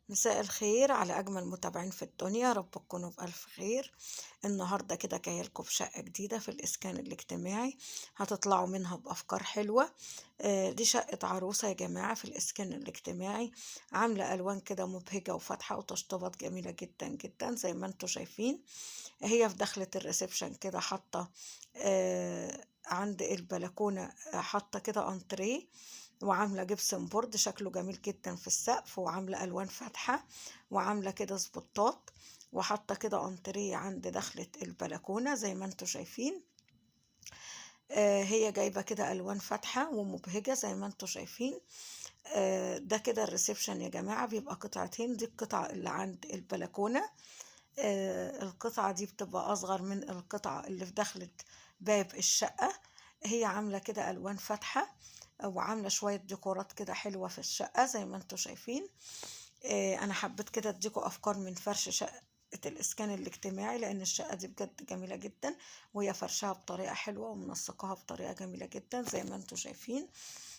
مساء الخير على أجمل متابعين في الدنيا، رب تكونوا بألف خير. النهاردة كده جاية لكم بشقة جديدة في الإسكان الاجتماعي، هتطلعوا منها بأفكار حلوة. دي شقة عروسة يا جماعة في الإسكان الاجتماعي، عاملة ألوان كده مبهجة وفاتحة وتشطيبات جميلة جدا جدا زي ما انتوا شايفين. هي في دخلة الريسبشن كده حاطة عند البلكونة، حاطة كده أنتريه، وعاملة جبسن بورد شكله جميل جدا في السقف، وعاملة ألوان فاتحة، وعاملة كده سبوتات، وحاطة كده أنتريه عند دخلة البلكونة زي ما انتوا شايفين. هي جايبة كده ألوان فاتحة ومبهجة زي ما انتوا شايفين. ده كده الريسبشن يا جماعة، بيبقى قطعتين، دي القطعة اللي عند البلكونة. القطعة دي بتبقى أصغر من القطعة اللي في دخلة باب الشقة. هي عاملة كده ألوان فاتحة، وعاملة شوية ديكورات كده حلوة في الشقة زي ما انتوا شايفين. أنا حبيت كده اديكوا أفكار من فرش شقة الإسكان الاجتماعي، لأن الشقة دي بجد جميلة جدا، وهي فرشها بطريقة حلوة ومنسقاها بطريقة جميلة جدا زي ما انتوا شايفين.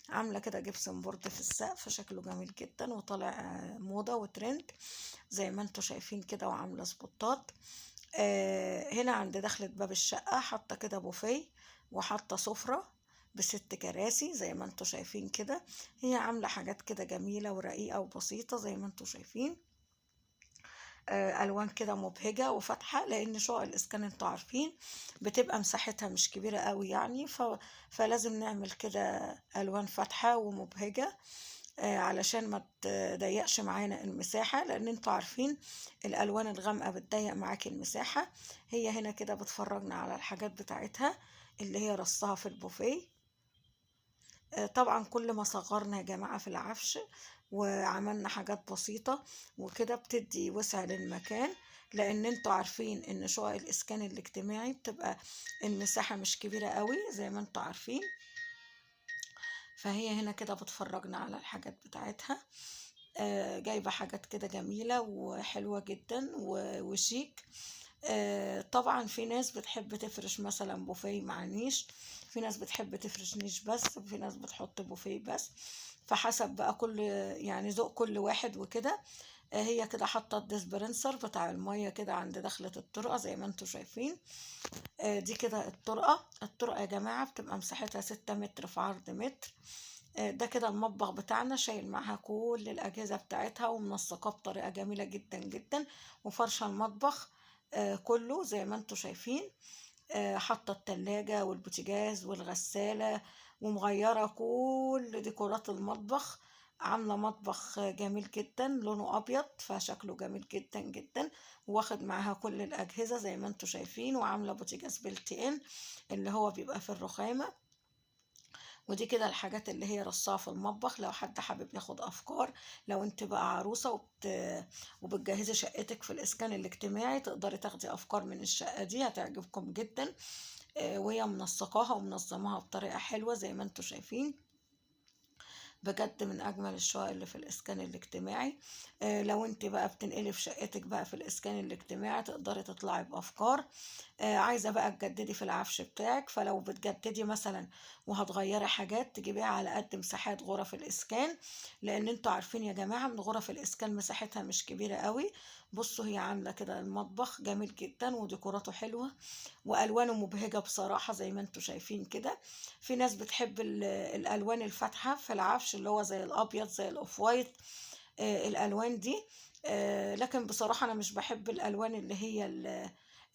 عاملة كده جبسن بورد في السقف شكله جميل جدا وطالع موضة وترند زي ما انتوا شايفين كده، وعاملة سبوتات. هنا عند دخلة باب الشقة حاطة كده بوفيه، وحاطة سفرة بست كراسي زي ما انتوا شايفين كده. هي عاملة حاجات كده جميلة ورقيقة وبسيطة زي ما انتوا شايفين. ألوان كده مبهجة وفاتحة، لأن شقق الإسكان انتوا عارفين بتبقى مساحتها مش كبيرة قوي يعني، فلازم نعمل كده ألوان فاتحة ومبهجة، علشان ما تضيقش معانا المساحة، لأن انتوا عارفين الألوان الغامقة بتضيق معاكي المساحة. هي هنا كده بتفرجنا على الحاجات بتاعتها اللي هي رصها في البوفيه. طبعا كل ما صغرنا يا جماعة في العفش وعملنا حاجات بسيطة وكده بتدي وسع للمكان، لأن انتوا عارفين ان شقق الإسكان الاجتماعي بتبقى المساحة مش كبيرة قوي زي ما انتوا عارفين. فهي هنا كده بتفرجنا على الحاجات بتاعتها. جايبة حاجات كده جميلة وحلوة جدا وشيك. طبعا في ناس بتحب تفرش مثلا بوفيه مع نيش، في ناس بتحب تفرش نيش بس، وفي ناس بتحط بوفيه بس، فحسب بقى كل يعني ذوق كل واحد وكده. هي كده حاطة الديسبرنسر بتاع المية كده عند دخلة الطرقة زي ما انتوا شايفين. دي كده الطرقة يا جماعة بتبقى مساحتها 6 متر في عرض متر. ده كده المطبخ بتاعنا، شايل معاها كل الأجهزة بتاعتها ومنسقاه بطريقة جميلة جدا جدا، وفرشة المطبخ كله زي ما انتوا شايفين. حاطة التلاجة والبوتاجاز والغسالة، ومغيرة كل ديكورات المطبخ. عاملة مطبخ جميل جدا لونه أبيض فشكله جميل جدا جدا، واخد معاها كل الأجهزة زي ما انتوا شايفين، وعاملة بوتاجاز بلتي ان اللي هو بيبقى في الرخامة. ودي كده الحاجات اللي هي رصاها في المطبخ لو حد حابب ياخد افكار. لو انت بقى عروسة وبتجهزي شقتك في الاسكان الاجتماعي، تقدري تاخدي افكار من الشقة دي هتعجبكم جدا. وهي منسقاها ومنظماها بطريقة حلوة زي ما انتوا شايفين. بجد من اجمل الشقق اللي في الاسكان الاجتماعي. لو انت بقى بتنقلي في شقتك بقى في الاسكان الاجتماعي، تقدري تطلعي بافكار. عايزة بقى تجددي في العفش بتاعك، فلو بتجددي مثلا وهتغيري حاجات تجيبيها على قد مساحات غرف الإسكان، لأن انتوا عارفين يا جماعة ان غرف الإسكان مساحتها مش كبيرة قوي. بصوا هي عاملة كده المطبخ جميل جدا وديكوراته حلوة وألوانه مبهجة بصراحة زي ما انتوا شايفين كده. في ناس بتحب الألوان الفاتحة في العفش اللي هو زي الأبيض زي الأوف وايت، الألوان دي. لكن بصراحة أنا مش بحب الألوان اللي هي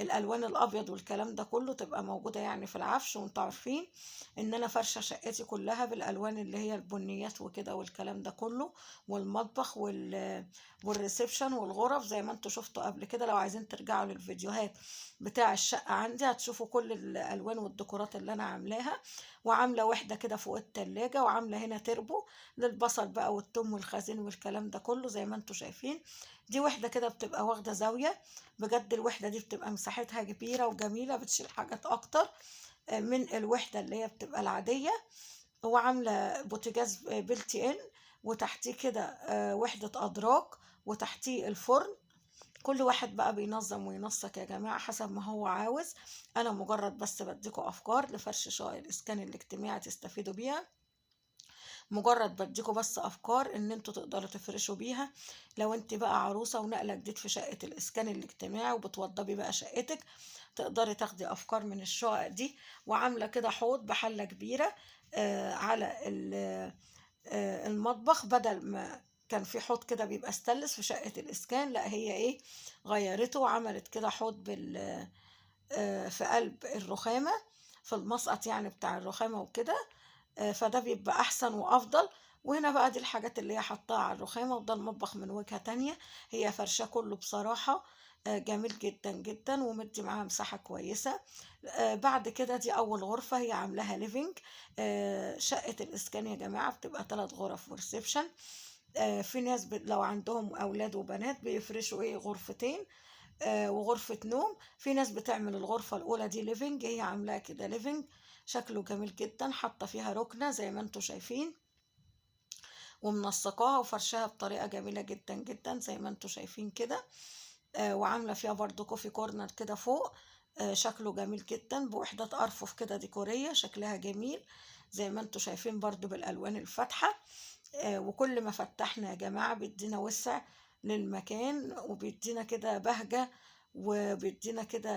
الالوان الابيض والكلام ده كله تبقى موجوده يعني في العفش، وانتوا عارفين ان انا فرشه شقتي كلها بالالوان اللي هي البنيات وكده والكلام ده كله، والمطبخ والريسبشن والغرف زي ما انتوا شفتوا قبل كده. لو عايزين ترجعوا للفيديوهات بتاع الشقه عندي هتشوفوا كل الالوان والديكورات اللي انا عاملاها. وعامله وحده كده فوق التلاجة، وعامله هنا تربو للبصل بقى والثوم والخزين والكلام ده كله زي ما انتوا شايفين. دي وحده كده بتبقى واخده زاويه. بجد الوحدة دي بتبقى مساحتها كبيرة وجميلة، بتشيل حاجات أكتر من الوحدة اللي هي بتبقى العادية. هو عاملة بوتاجاز بلتي إن، وتحتيه كده وحدة أدراج، وتحتيه الفرن. كل واحد بقى بينظم وينسق يا جماعة حسب ما هو عاوز. أنا مجرد بس بديكوا أفكار لفرش شقق الإسكان الاجتماعي تستفيدوا بيها. مجرد بديكوا بس افكار ان انتوا تقدروا تفرشوا بيها. لو انت بقى عروسة ونقلة جديد في شقة الاسكان الاجتماعي وبتوضبي بقى شقتك، تقدري تاخدي افكار من الشقق دي. وعاملة كده حوض بحلة كبيرة على المطبخ، بدل ما كان في حوض كده بيبقى استانلس في شقة الإسكان، لا هي إيه، غيرته وعملت كده حوض في قلب الرخامة، في المسقط يعني بتاع الرخامة وكده. فده بيبقى أحسن وأفضل. وهنا بقى دي الحاجات اللي هي حطاها على الرخامة، وده المطبخ من وجهة تانية. هي فرشاه كله بصراحة جميل جدا جدا، ومدي معاها مساحة كويسة. بعد كده دي أول غرفة هي عاملاها ليفينج. شقة الإسكان يا جماعة بتبقى 3 غرف وريسبشن. في ناس لو عندهم أولاد وبنات بيفرشوا إيه غرفتين وغرفة نوم. في ناس بتعمل الغرفة الأولى دي ليفينج، هي عاملاها كده ليفينج، شكله جميل جدا، حاطة فيها ركنة زي ما انتوا شايفين، ومنسقاها وفرشها بطريقة جميلة جدا جدا زي ما انتوا شايفين كده. وعاملة فيها برضو كوفي كورنر كده فوق، شكله جميل جدا، بوحدات أرفف كده ديكورية شكلها جميل زي ما انتوا شايفين برضو بالألوان الفاتحة. وكل ما فتحنا يا جماعة بيدينا وسع للمكان، وبيدينا كده بهجة، وبيدينا كده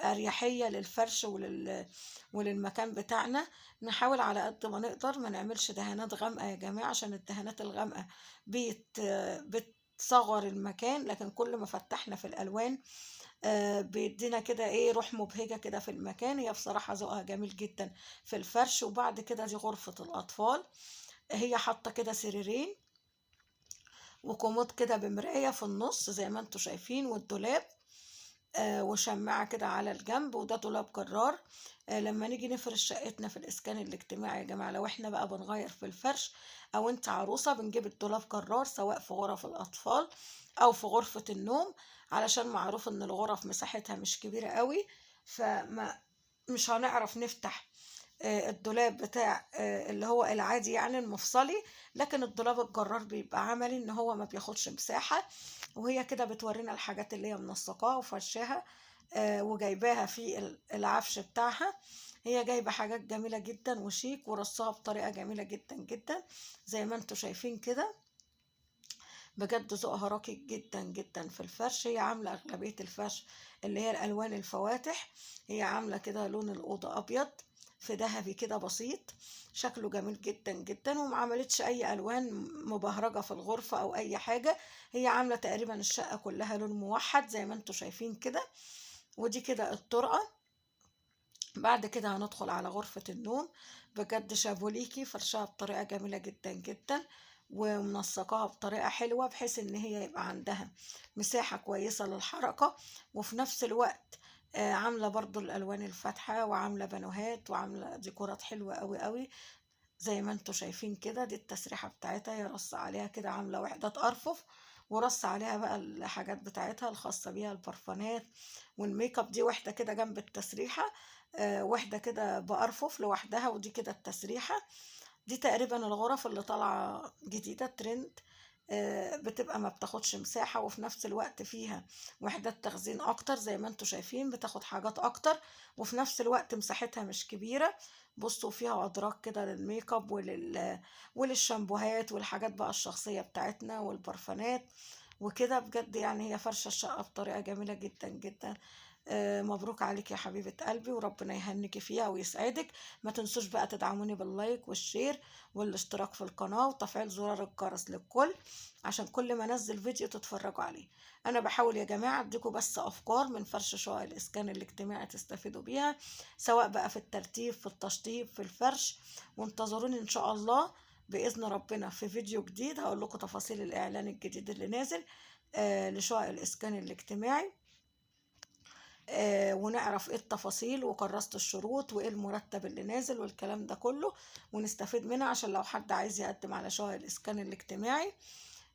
أريحية للفرش وللمكان بتاعنا. نحاول على قد ما نقدر ما نعملش دهانات غامقة يا جماعة، عشان الدهانات الغامقة بتصغر المكان. لكن كل ما فتحنا في الألوان بيدينا كده ايه روح مبهجة كده في المكان. هي بصراحة ذوقها جميل جدا في الفرش. وبعد كده دي غرفة الأطفال، هي حاطة كده سريرين وكومود كده بمراية في النص زي ما انتوا شايفين، والدولاب وشماعة كده على الجنب، وده دولاب جرار. لما نيجي نفرش شقتنا في الإسكان الاجتماعي يا جماعة، لو احنا بقى بنغير في الفرش أو انت عروسة، بنجيب الدولاب جرار سواء في غرف الأطفال أو في غرفة النوم، علشان معروف إن الغرف مساحتها مش كبيرة قوي، فما مش هنعرف نفتح الدولاب بتاع اللي هو العادي يعني المفصلي. لكن الدولاب الجرار بيبقى عملي ان هو ما بياخدش مساحة. وهي كده بتورينا الحاجات اللي هي منسقاها وفرشاها وجايباها في العفش بتاعها. هي جايبة حاجات جميلة جدا وشيك، ورصاها بطريقة جميلة جدا جدا زي ما انتوا شايفين كده. بجد ذوقها راقي جدا جدا في الفرش. هي عاملة أغلبية الفرش اللي هي الألوان الفواتح. هي عاملة كده لون الأوضة أبيض في ذهبي كده بسيط، شكله جميل جدا جدا، ومعملتش أي ألوان مبهرجة في الغرفة أو أي حاجة. هي عاملة تقريبا الشقة كلها لون موحد زي ما انتوا شايفين كده. ودي كده الطرقة. بعد كده هندخل على غرفة النوم. بجد شابوليكي فرشها بطريقة جميلة جدا جدا، ومنسقاها بطريقة حلوة بحيث ان هي يبقى عندها مساحة كويسة للحركة. وفي نفس الوقت عاملة برضو الألوان الفاتحة، وعاملة بانوهات، وعاملة ديكورات حلوة قوي قوي زي ما انتوا شايفين كده. دي التسريحة بتاعتها، هي رص عليها كده عاملة وحدات أرفف، ورص عليها بقى الحاجات بتاعتها الخاصة بيها، البرفانات والميك اب. دي وحدة كده جنب التسريحة، وحدة كده بأرفف لوحدها، ودي كده التسريحة. دي تقريبا الغرف اللي طالعة جديدة ترند، بتبقى ما بتاخدش مساحة، وفي نفس الوقت فيها وحدات تخزين أكتر زي ما انتوا شايفين، بتاخد حاجات أكتر، وفي نفس الوقت مساحتها مش كبيرة. بصوا فيها أدراج كده للميك اب وللشامبوهات والحاجات بقى الشخصية بتاعتنا والبرفانات وكده. بجد يعني هي فرشة الشقة بطريقة جميلة جدا جدا. مبروك عليك يا حبيبة قلبي، وربنا يهنيكي فيها ويسعدك. ما تنسوش بقى تدعموني باللايك والشير والاشتراك في القناة وتفعيل زرار الجرس للكل، عشان كل ما انزل فيديو تتفرجوا عليه. انا بحاول يا جماعة اديكم بس افكار من فرش شقق الاسكان الاجتماعي تستفيدوا بيها، سواء بقى في الترتيب، في التشطيب، في الفرش. وانتظروني ان شاء الله بإذن ربنا في فيديو جديد هقول لكم تفاصيل الإعلان الجديد اللي نازل لشقق الإسكان الاجتماعي، ونعرف ايه التفاصيل وكراسة الشروط وايه المرتب اللي نازل والكلام ده كله، ونستفيد منها عشان لو حد عايز يقدم على شقق الإسكان الاجتماعي.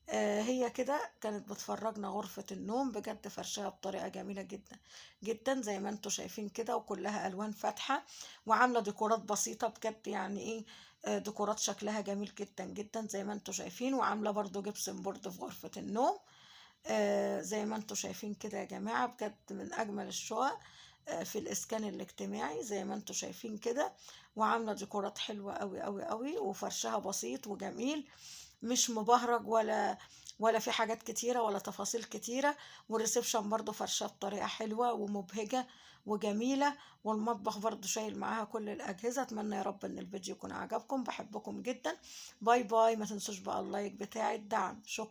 هي كده كانت بتفرجنا غرفة النوم، بجد فرشها بطريقة جميلة جدا جدا زي ما انتوا شايفين كده، وكلها ألوان فاتحة، وعاملة ديكورات بسيطة بجد يعني ايه ديكورات شكلها جميل جدا جدا زي ما انتوا شايفين. وعاملة برضو جبسن بورد في غرفة النوم زي ما انتوا شايفين كده يا جماعة. بجد من أجمل الشقق في الإسكان الاجتماعي زي ما انتوا شايفين كده، وعاملة ديكورات حلوة قوي قوي قوي، وفرشها بسيط وجميل، مش مبهرج ولا في حاجات كتيرة ولا تفاصيل كتيرة. والريسبشن برضو فرشاه بطريقة حلوة ومبهجة وجميلة، والمطبخ برضو شايل معاها كل الأجهزة. أتمنى يا رب إن الفيديو يكون عجبكم، بحبكم جدا. باي باي، ما تنسوش بقى اللايك بتاعي، الدعم. شكرا.